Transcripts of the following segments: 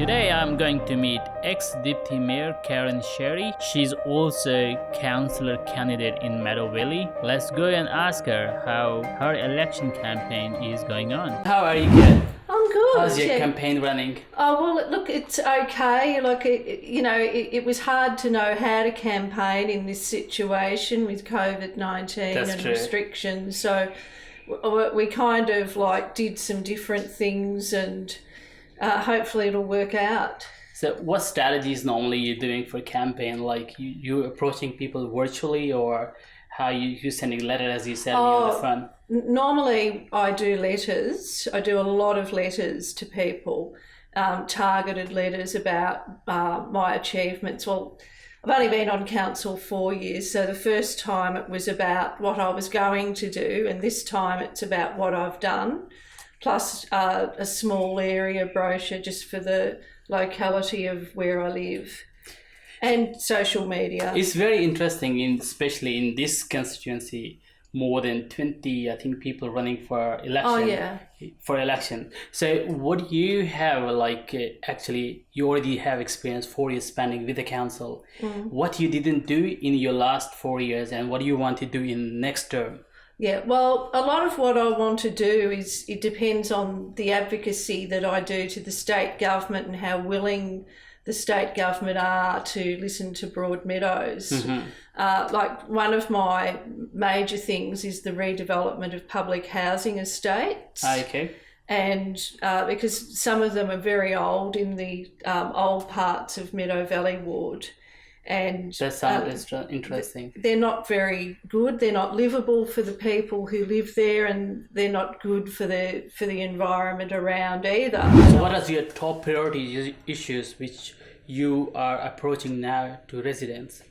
Today I'm going to meet ex-Deputy Mayor Karen Sherry. She's also councillor candidate in Meadow Valley. Let's go and ask her how her election campaign is going on. How are you, Karen? I'm good. How's your campaign running? Oh, well, look, it's okay. Like, it was hard to know how to campaign in this situation with COVID-19 That's and true. restrictions. So we kind of did some different things and hopefully it'll work out. So what strategies normally you're doing for campaign? Like you approaching people virtually, or how you sending letters, as you said on the phone? Normally I do letters. I do a lot of letters to people, targeted letters about my achievements. Well, I've only been on council 4 years, so the first time it was about what I was going to do, and this time it's about what I've done, plus a small area brochure just for the locality of where I live, and social media. It's very interesting, especially in this constituency, more than 20, I think, people running for election. Oh, yeah. For election. So what do you have, actually, you already have experience 4 years spending with the council. What you didn't do in your last 4 years, and what do you want to do in next term? Yeah, well, a lot of what I want to do it depends on the advocacy that I do to the state government and how willing the state government are to listen to Broadmeadows. One of my major things is the redevelopment of public housing estates. Okay. And because some of them are very old in the old parts of Meadow Valley ward. And that sounds interesting. They're not very good. They're not livable for the people who live there, and they're not good for the environment around either. So what are your top priority issues which you are approaching now to residents?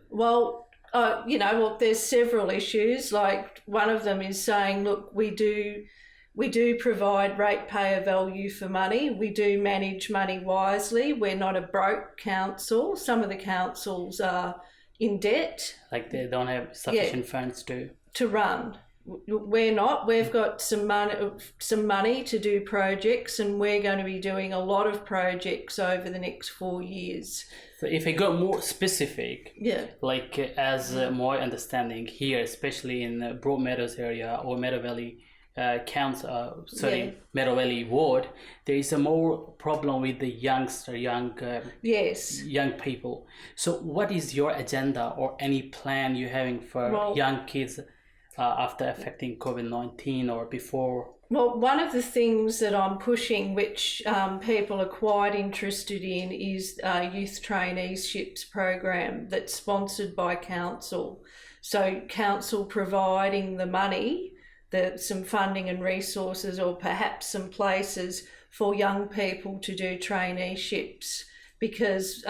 Well, there's several issues. Like, one of them is saying, look, we do provide ratepayer value for money. We do manage money wisely. We're not a broke council. Some of the councils are in debt. Like they don't have sufficient funds to run. We're not. We've got some money to do projects, and we're going to be doing a lot of projects over the next 4 years. So if I go more specific, as my understanding here, especially in the Broadmeadows area or Meadow Valley Meadow Valley ward, there is a more problem with the young people. So what is your agenda or any plan you're having for young kids after affecting COVID-19 or before? Well, one of the things that I'm pushing, which people are quite interested in, is a youth traineeships program that's sponsored by council. So council providing the money, some funding and resources, or perhaps some places for young people to do traineeships, because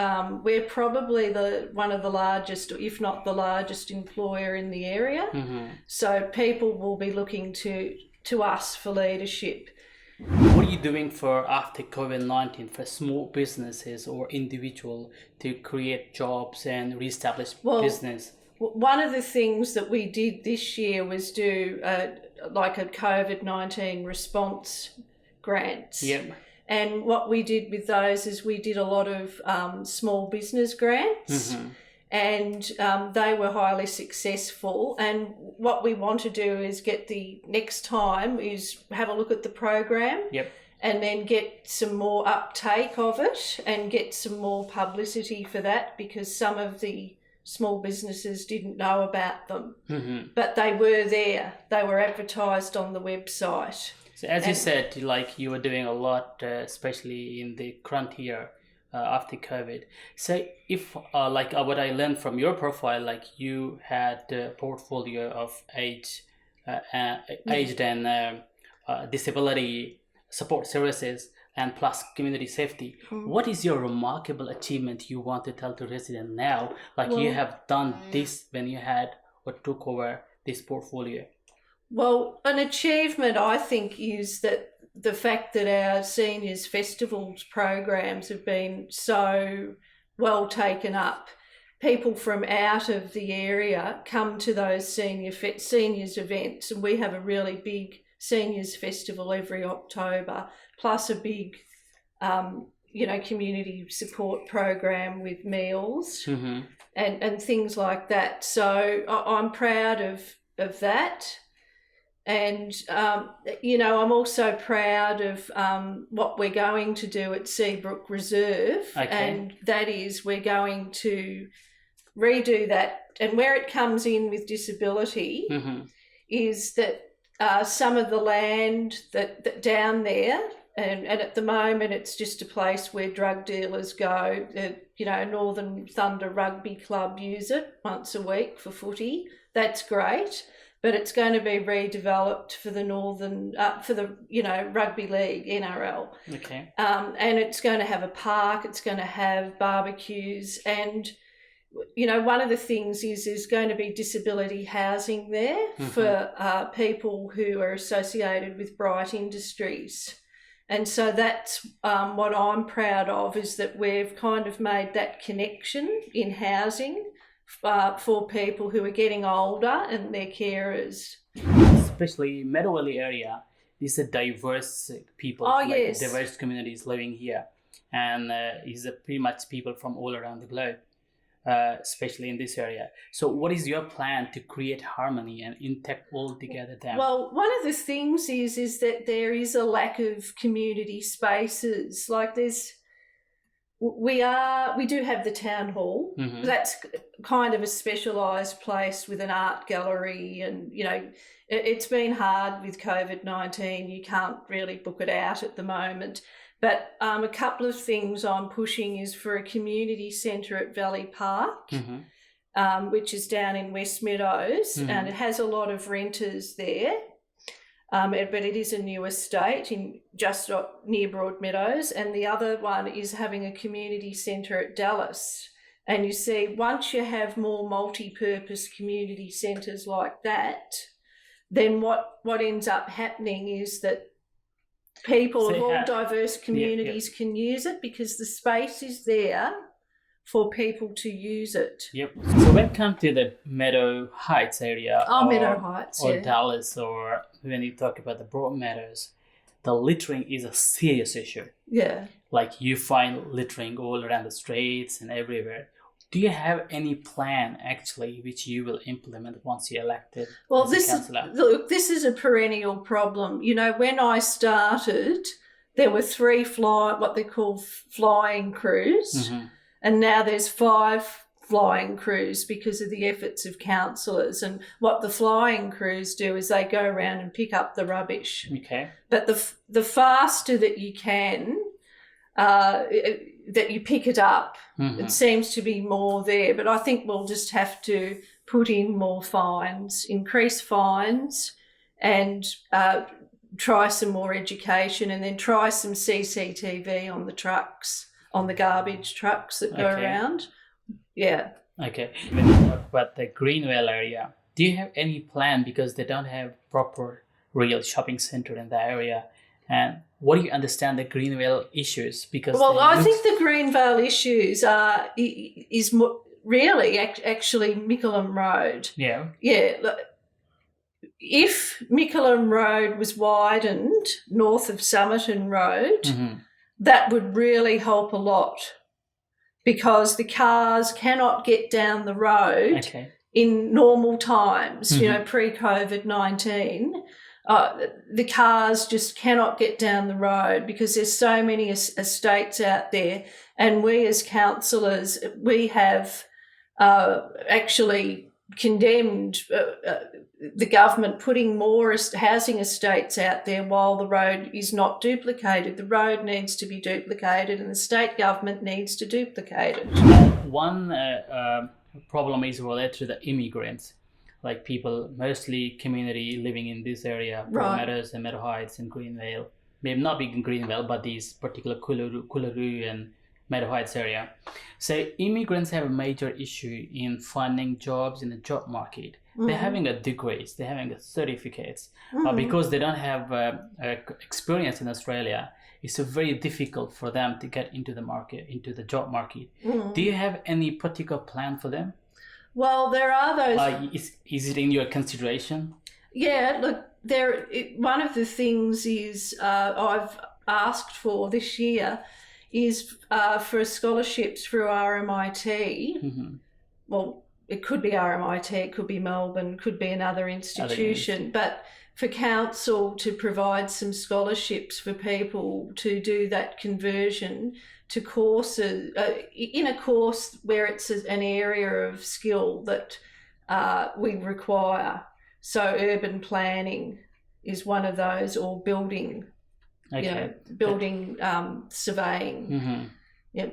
we're probably one of the largest, if not the largest, employer in the area. So people will be looking to us for leadership. What are you doing for after COVID-19 for small businesses or individual to create jobs and reestablish business? One of the things that we did this year was do a COVID-19 response grants. Yep. And what we did with those is we did a lot of small business grants, and they were highly successful. And what we want to do is next time is have a look at the program. Yep. And then get some more uptake of it and get some more publicity for that, because some of the small businesses didn't know about them, but they were there. They were advertised on the website. So as you said, you were doing a lot, especially in the current year after COVID. So if what I learned from your profile, you had a portfolio of aged and disability support services, and plus community safety. What is your remarkable achievement you want to tell to residents now? You have done this when you had or took over this portfolio. Well, an achievement, I think, is that the fact that our seniors festivals programs have been so well taken up. People from out of the area come to those seniors events, and we have a really big seniors festival every October, plus a big community support program with meals Mm-hmm. and things like that. So I'm proud of that. And, I'm also proud of what we're going to do at Seabrook Reserve. Okay. And that is we're going to redo that. And where it comes in with disability Mm-hmm. is that some of the land that down there, and at the moment it's just a place where drug dealers go. Northern Thunder Rugby Club use it once a week for footy. That's great. But it's going to be redeveloped for the rugby league, NRL. Okay. And it's going to have a park. It's going to have barbecues, and one of the things is going to be disability housing there Mm-hmm. for people who are associated with bright industries. And so that's what I'm proud of, is that we've kind of made that connection in housing for people who are getting older and their carers. Especially Meadow Valley area, these are diverse people, Yes. diverse communities living here, and is pretty much people from all around the globe, especially in this area. So what is your plan to create harmony and intact all together them? Well, one of the things is that there is a lack of community spaces. Like we do have the town hall. Mm-hmm. That's kind of a specialised place with an art gallery, and it's been hard with COVID-19. You can't really book it out at the moment. But a couple of things I'm pushing is for a community centre at Valley Park, Mm-hmm. which is down in West Meadows, Mm-hmm. and it has a lot of renters there. But it is a new estate just near Broadmeadows, and the other one is having a community centre at Dallas. And you see, once you have more multi-purpose community centres like that, then what ends up happening is that people of all diverse communities can use it, because the space is there for people to use it. Yep. So when it comes to the Meadow Heights area, Meadow Heights, or yeah. Dallas, or when you talk about the Broadmeadows, the littering is a serious issue. Yeah. Like you find littering all around the streets and everywhere. Do you have any plan actually which you will implement once you're elected? Well, as a councillor? this is a perennial problem. When I started, there were 3 what they call flying crews. Mm-hmm. And now there's 5 flying crews because of the efforts of councillors. And what the flying crews do is they go around and pick up the rubbish. Okay. But the faster that you can, that you pick it up, Mm-hmm. it seems to be more there. But I think we'll just have to put in more fines, increase fines, and try some more education, and then try some CCTV on the trucks, on the garbage trucks that go around. Yeah. Okay. When you talk about the Greenvale area, do you have any plan, because they don't have proper real shopping centre in the area? And what do you understand the Greenvale issues? Because I think the Greenvale issues is really actually Mickleham Road. Yeah. Yeah. Look, if Mickleham Road was widened north of Somerton Road, Mm-hmm. that would really help a lot, because the cars cannot get down the road in normal times, Mm-hmm. pre-COVID-19. The cars just cannot get down the road because there's so many estates out there. And we as councillors, we have actually condemned the government putting more housing estates out there while the road is not duplicated. The road needs to be duplicated, and the state government needs to duplicate it. One problem is related to the immigrants, like people, mostly community living in this area, Meadows and Meadow Heights and Greenvale. Maybe not big in Greenvale, but these particular Kuluru and Meadow Heights area. So immigrants have a major issue in finding jobs in the job market. Mm-hmm. They're having a degrees, they're having a certificates, because they don't have experience in Australia. It's very difficult for them to get into the market, into the job market. Mm-hmm. Do you have any particular plan for them? Well, there are those. Is it in your consideration? Yeah, look, one of the things is I've asked for this year is for scholarships through RMIT. Mm-hmm. Well, it could be RMIT, it could be Melbourne, could be another institution, but for council to provide some scholarships for people to do that conversion to courses, in a course where it's an area of skill that we require. So urban planning is one of those, or building, building surveying. Mm-hmm. Yeah,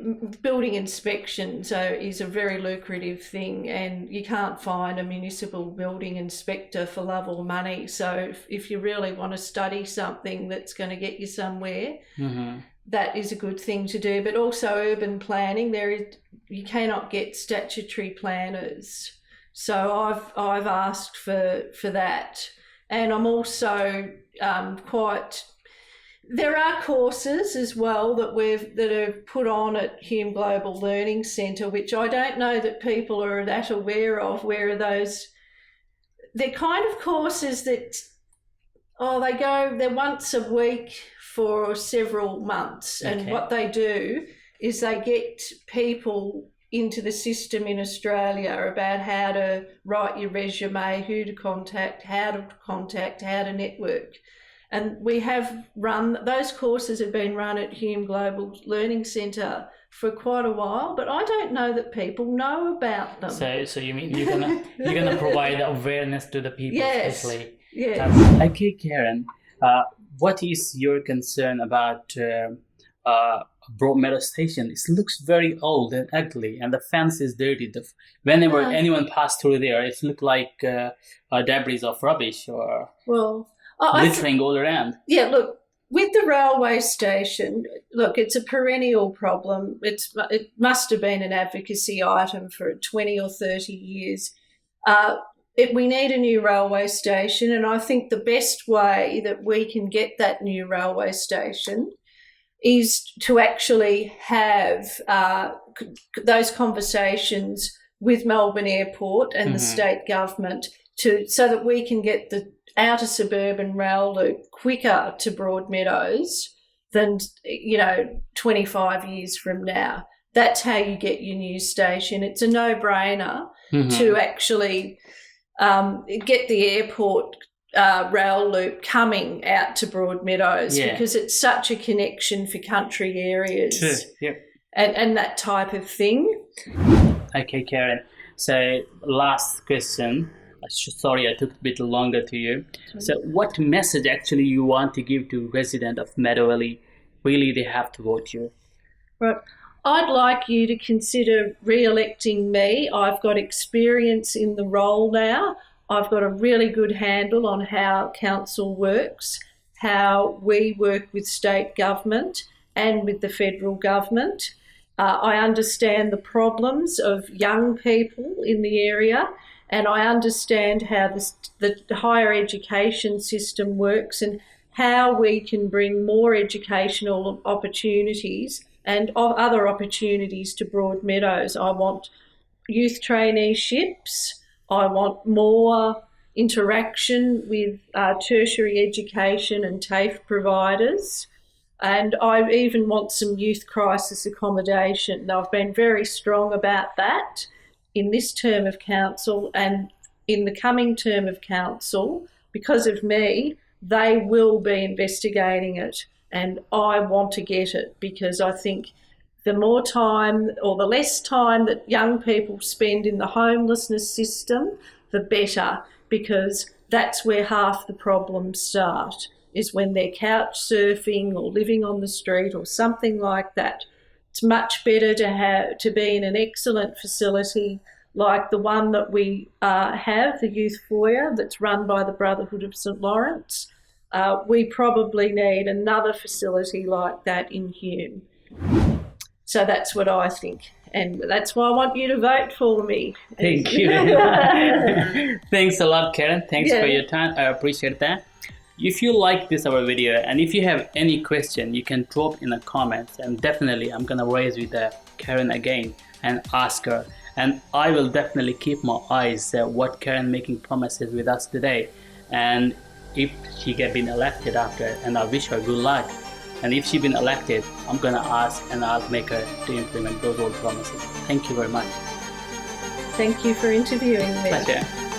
building inspection is a very lucrative thing, and you can't find a municipal building inspector for love or money. So if you really want to study something that's going to get you somewhere, mm-hmm. that is a good thing to do. But also urban planning, you cannot get statutory planners. So I've asked for that, and I'm also There are courses as well that are put on at Hume Global Learning Centre, which I don't know that people are that aware of. Where are those? They're kind of courses that they're once a week for several months, and what they do is they get people into the system in Australia about how to write your resume, who to contact, how to network. And we have those courses have been run at Hume Global Learning Centre for quite a while, but I don't know that people know about them. So you mean you're gonna provide awareness to the people, yes, especially? yes. Okay, Karen, what is your concern about Broadmeadow Station? It looks very old and ugly, and the fence is dirty. Whenever anyone passed through there, it looked like debris of rubbish or littering all around. Yeah, look, with the railway station, it's a perennial problem. It must have been an advocacy item for 20 or 30 years. We need a new railway station, and I think the best way that we can get that new railway station is to actually have those conversations with Melbourne Airport and the state government so that we can get the outer suburban rail loop quicker to Broadmeadows than 25 years from now. That's how you get your new station. It's a no-brainer to actually get the airport rail loop coming out to Broadmeadows because it's such a connection for country areas. Sure. Yep. And that type of thing. Okay, Karen. So last question. Sorry, I took a bit longer to you. So what message actually you want to give to residents of Meadow Valley? Really, they have to vote you. Right. I'd like you to consider re-electing me. I've got experience in the role now. I've got a really good handle on how council works, how we work with state government and with the federal government. I understand the problems of young people in the area, and I understand how the higher education system works and how we can bring more educational opportunities and other opportunities to Broadmeadows. I want youth traineeships. I want more interaction with tertiary education and TAFE providers. And I even want some youth crisis accommodation. Now, I've been very strong about that in this term of council, and in the coming term of council, because of me, they will be investigating it, and I want to get it because I think the more time or the less time that young people spend in the homelessness system, the better, because that's where half the problems start, is when they're couch surfing or living on the street or something like that. It's much better to be in an excellent facility like the one that we have, the youth foyer that's run by the Brotherhood of St Lawrence. We probably need another facility like that in Hume. So that's what I think, and that's why I want you to vote for me. Thank you. Thanks a lot, Karen. Thanks for your time. I appreciate that. If you like our video, and if you have any question, you can drop in the comments, and definitely I'm gonna raise with Karen again and ask her. And I will definitely keep my eyes what Karen making promises with us today, and if she get been elected after, and I wish her good luck. And if she's been elected, I'm going to ask and I'll make her to implement those old promises. Thank you very much. Thank you for interviewing me. Pleasure.